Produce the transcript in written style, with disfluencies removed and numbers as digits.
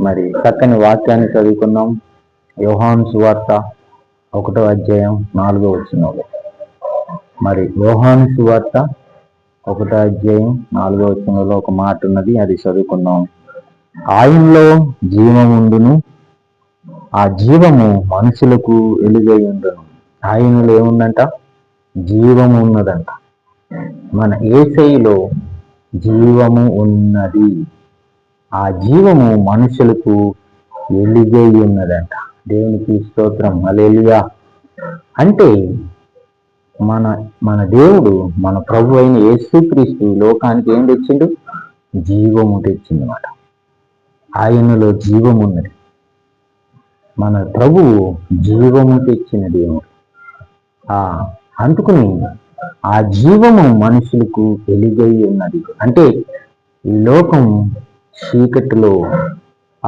మరి చక్కని వాక్యాన్ని చదువుకున్నాం. యోహాను సువార్త 1వ అధ్యాయం 4వ వచనంలో. మరి యోహాను సువార్త 1వ అధ్యాయం 4వ వచనంలో ఒక మాట ఉన్నది, అది చదువుకున్నాం. ఆయనలో జీవముండును, ఆ జీవము మనుషులకు వెలుగై ఉండును. ఆయనలో ఏముందంట? జీవము ఉన్నదంట. మన యేసయ్యలో జీవము ఉన్నది. ఆ జీవము మనుషులకు వెలుగై ఉన్నదంట. దేవునికి స్తోత్రం, హల్లెలూయా. అంటే మన దేవుడు, మన ప్రభు అయిన యేసుక్రీస్తు లోకానికి ఏం తెచ్చిండు? జీవము తెచ్చిందన్నమాట. ఆయనలో జీవము ఉన్నది. మన ప్రభువు జీవము తెచ్చిన దేవుడు. అందుకుని ఆ జీవము మనుషులకు వెలుగై ఉన్నది. అంటే ఈ లోకం చీకటిలో